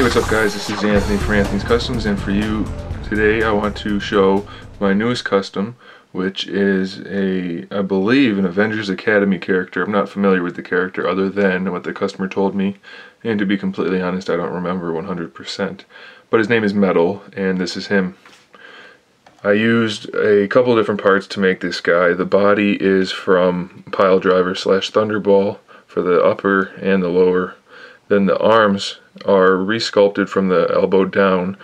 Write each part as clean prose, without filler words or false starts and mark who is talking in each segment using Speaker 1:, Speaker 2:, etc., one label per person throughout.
Speaker 1: what's up guys, this is Anthony from Anthony's Customs, and for you today I want to show my newest custom, which is I believe an Avengers Academy character. I'm not familiar with the character other than what the customer told me, and to be completely honest I don't remember 100%. But his name is Mettle, and this is him. I used a couple different parts to make this guy. The body is from Pile Driver / Thunderball for the upper and the lower. Then the arms are resculpted from the elbow down.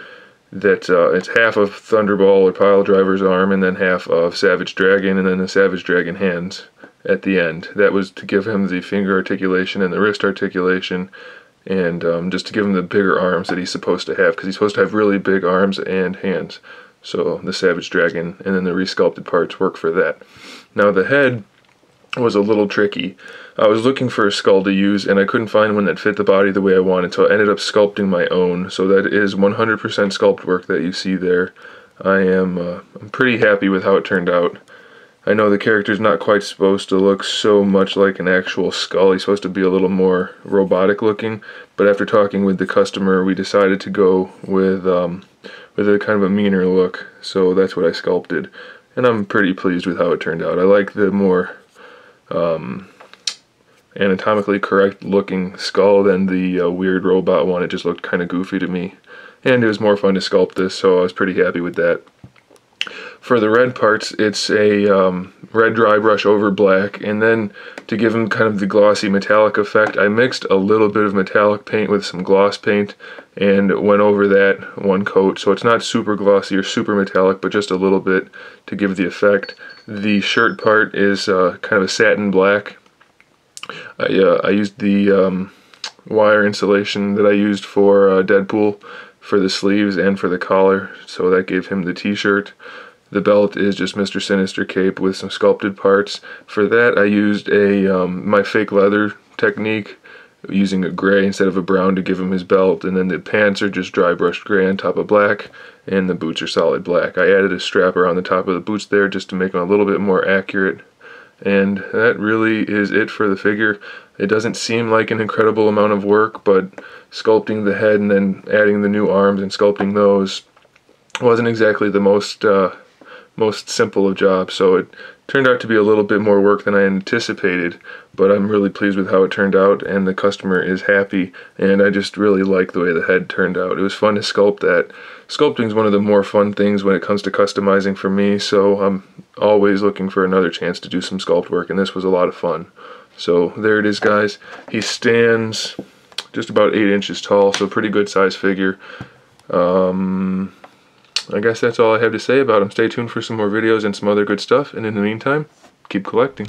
Speaker 1: That it's half of Thunderball or Pile Driver's arm and then half of Savage Dragon, and then the Savage Dragon hands at the end. That was to give him the finger articulation and the wrist articulation, and just to give him the bigger arms that he's supposed to have, because he's supposed to have really big arms and hands. So the Savage Dragon and then the resculpted parts work for that. Now the head was a little tricky. I was looking for a skull to use and I couldn't find one that fit the body the way I wanted, so I ended up sculpting my own. So that is 100% sculpt work that you see there. I'm pretty happy with how it turned out. I know the character's not quite supposed to look so much like an actual skull. He's supposed to be a little more robotic looking, but after talking with the customer we decided to go with a kind of a meaner look, so that's what I sculpted. And I'm pretty pleased with how it turned out. I like the more anatomically correct looking skull than the weird robot one. It just looked kind of goofy to me, and it was more fun to sculpt this, so I was pretty happy with that. For the red parts, it's a red dry brush over black, and then to give him kind of the glossy metallic effect, I mixed a little bit of metallic paint with some gloss paint and went over that one coat, so it's not super glossy or super metallic, but just a little bit to give the effect. The shirt part is kind of a satin black. I used the wire insulation that I used for Deadpool for the sleeves and for the collar, so that gave him the t-shirt. The belt is just Mr. Sinister cape with some sculpted parts. For that I used my fake leather technique, using a gray instead of a brown to give him his belt, and then the pants are just dry brushed gray on top of black, and the boots are solid black. I added a strap around the top of the boots there just to make them a little bit more accurate. And that really is it for the figure. It doesn't seem like an incredible amount of work, but sculpting the head and then adding the new arms and sculpting those wasn't exactly the most simple of jobs, so it turned out to be a little bit more work than I anticipated, but I'm really pleased with how it turned out, and the customer is happy, and I just really like the way the head turned out. It was fun to sculpt that. Sculpting is one of the more fun things when it comes to customizing for me, so I'm always looking for another chance to do some sculpt work, and this was a lot of fun. So there it is, guys. He stands just about 8 inches tall, so pretty good size figure. I guess that's all I have to say about him. Stay tuned for some more videos and some other good stuff, and in the meantime, keep collecting.